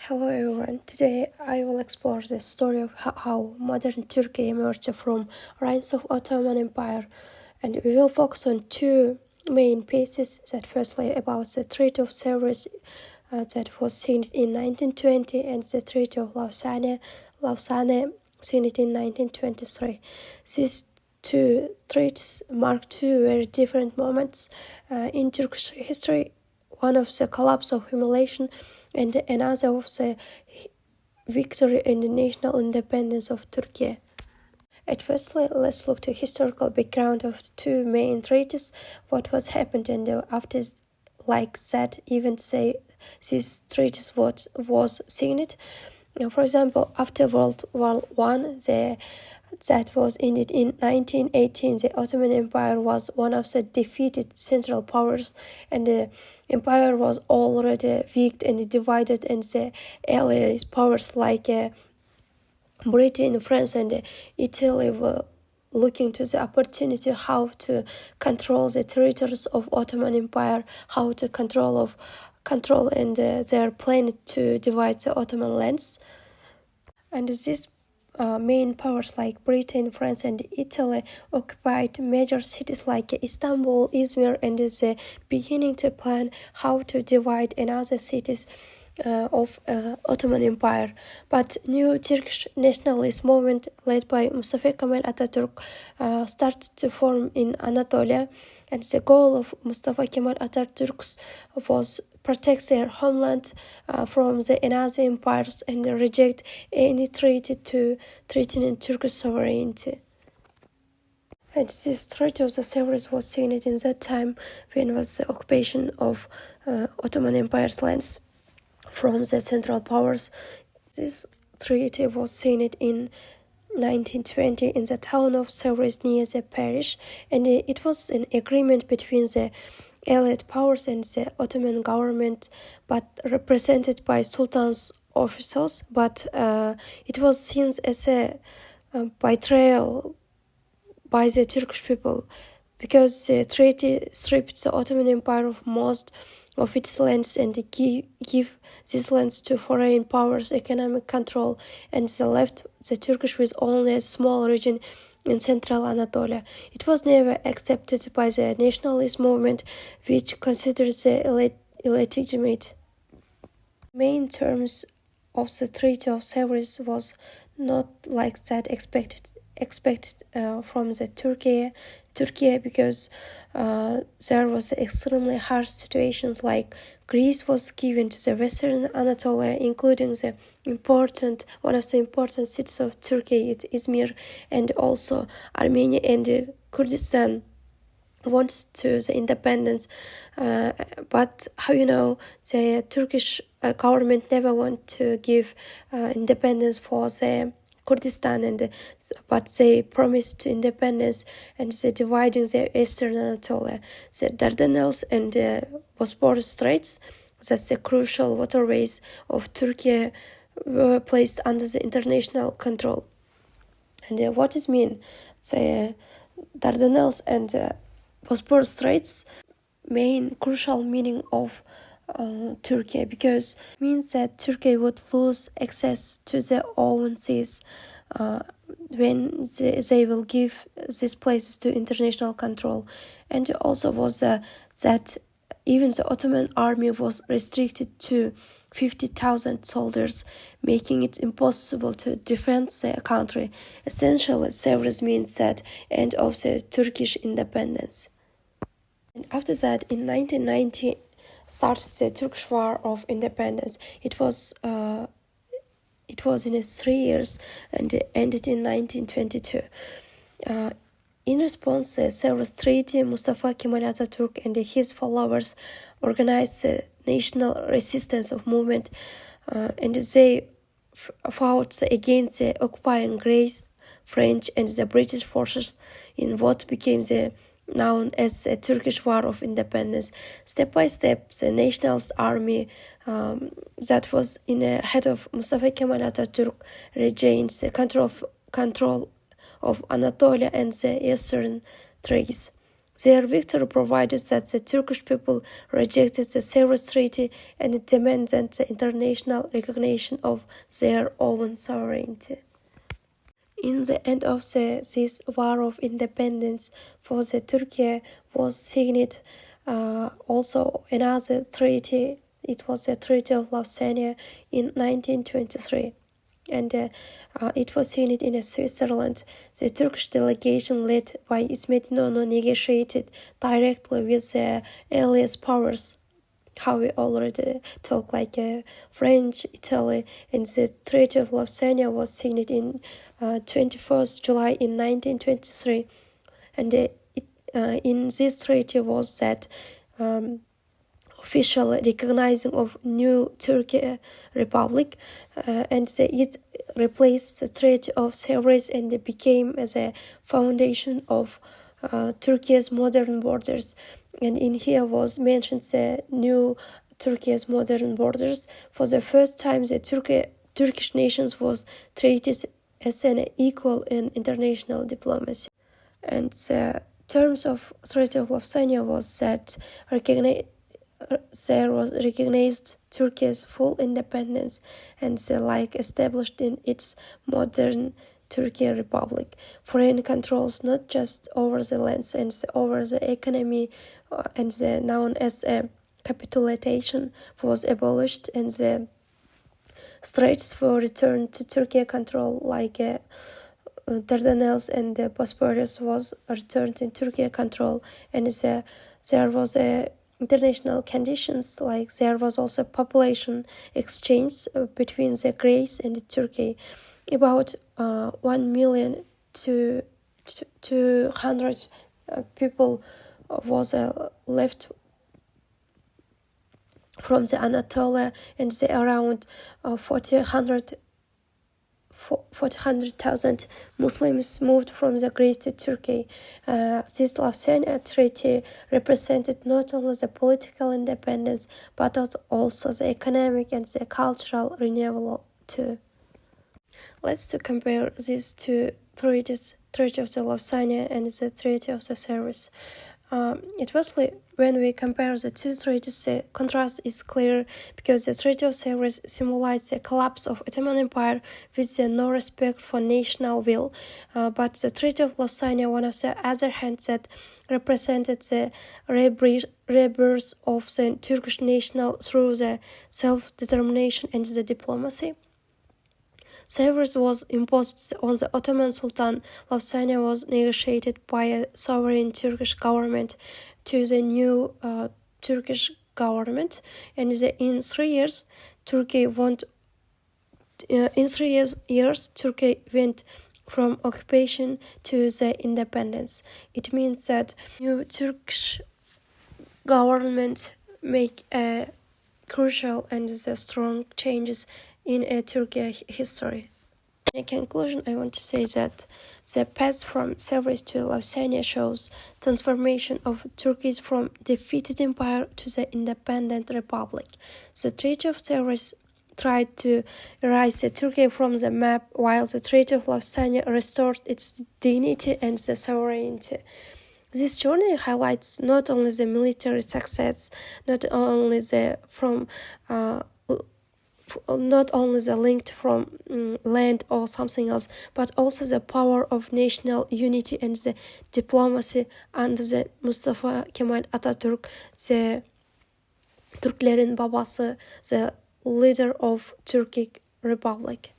Hello everyone. Today I will explore the story of how modern Turkey emerged from ruins of Ottoman Empire, and we will focus on two main pieces. That firstly about the Treaty of Sevres that was signed in 1920 and the Treaty of Lausanne signed in 1923. These two treaties mark two very different moments in Turkish history. One of the collapse of humiliation and another of the victory in the national independence of Turkey. At first, let's look to historical background of the two main treaties, what was happened, and after like that even say these treaties was signed. For example, after World War I, that was ended in 1918. The Ottoman Empire was one of the defeated Central Powers, and the empire was already weak and divided, and the allied powers like Britain, France, and Italy were looking to the opportunity how to control the territories of Ottoman Empire, how to control and their plan to divide the Ottoman lands. And these main powers like Britain, France, and Italy occupied major cities like Istanbul, Izmir, and is beginning to plan how to divide another cities of Ottoman Empire. But new Turkish nationalist movement led by Mustafa Kemal Atatürk started to form in Anatolia, and the goal of Mustafa Kemal Atatürk was protect their homeland from the another empires and reject any treaty to threaten Turkish sovereignty. And this Treaty of the Sevres was signed in that time when was the occupation of Ottoman Empire's lands from the Central Powers. This treaty was signed in 1920 in the town of Sevres near the parish, and it was an agreement between the allied powers and the Ottoman government, but represented by Sultan's officials. But it was seen as a betrayal by the Turkish people, because the treaty stripped the Ottoman Empire of most of its lands and give these lands to foreign powers economic control, and they left the Turkish with only a small region in central Anatolia. It was never accepted by the nationalist movement, which considers the illegitimate. Main terms of the Treaty of Sevres was not like that expected from the Turkey because there was extremely harsh situations, like Greece was given to the Western Anatolia, including one of the important cities of Turkey, Izmir, and also Armenia and Kurdistan wants to the independence, but the Turkish government never want to give independence for the Kurdistan, but they promised to independence, and they dividing the Eastern Anatolia, the Dardanelles and the Bosporus Straits. That's the crucial waterways of Turkey were placed under the international control. And what is mean? The Dardanelles and Bosporus Straits main crucial meaning of Turkey, because it means that Turkey would lose access to their own seas when they will give these places to international control. And also was that even the Ottoman army was restricted to 50,000 soldiers, making it impossible to defend the country. Essentially, Sevres means that end of the Turkish independence. And after that, in 1990, started the Turkish War of Independence. It was in 3 years and it ended in 1922. In response to the Sevres Treaty, Mustafa Kemal Atatürk and his followers organized the national resistance of movement, and they fought against the occupying Greece, French, and the British forces in what became known as the Turkish War of Independence. Step by step, the nationalist army that was in the head of Mustafa Kemal Atatürk regained the control of Anatolia and the eastern Thrace. Their victory provided that the Turkish people rejected the Sevres Treaty and demanded the international recognition of their own sovereignty. In the end of this war of independence for the Turkey was signed also another treaty. It was the Treaty of Lausanne in 1923. And it was signed in Switzerland. The Turkish delegation led by İsmet İnönü negotiated directly with the Allied powers, how we already talked, like French, Italy, and the Treaty of Lausanne was signed in 21st July in 1923. And in this treaty was that official recognizing of new Turkey Republic, and it replaced the Treaty of Sevres and became the foundation of Turkey's modern borders. And in here was mentioned the new Turkey's modern borders. For the first time, the Turkish nations was treated as an equal in international diplomacy. And the terms of Treaty of Lausanne was that there was recognized Turkey's full independence and established in its modern Turkey Republic. Foreign controls not just over the lands and over the economy and the known as a capitulation was abolished, and the straits were returned to Turkey control, like Dardanelles and the Bosphorus was returned in Turkey control, and there was a international conditions, like there was also population exchange between the Greece and Turkey. About 1 million to 200 people was left from the Anatolia, and the around 400,000 Muslims moved from the Greece to Turkey. This Lausanne Treaty represented not only the political independence, but also the economic and the cultural renewal too. Let's compare these two treaties, Treaty of the Lausanne and the Treaty of the Sevres. Firstly, when we compare the two treaties, the contrast is clear because the Treaty of Sevres symbolized the collapse of Ottoman Empire with no respect for national will, but the Treaty of Lausanne, on the other hand, that represented the rebirth of the Turkish nation through the self-determination and the diplomacy. Sevres was imposed on the Ottoman Sultan. Lausanne was negotiated by a sovereign Turkish government to the new Turkish government, and in 3 years, Turkey went. Turkey went from occupation to the independence. It means that new Turkish government make a crucial and the strong changes in Turkey history. In conclusion, I want to say that the path from Sevres to Lausanne shows transformation of Turkey from defeated empire to the independent republic. The Treaty of Sevres tried to erase Turkey from the map, while the Treaty of Lausanne restored its dignity and the sovereignty. This journey highlights not only the military success, not only the linked from land or something else, but also the power of national unity and the diplomacy under the Mustafa Kemal Atatürk, the Türklerin babası, the leader of Turkic Republic.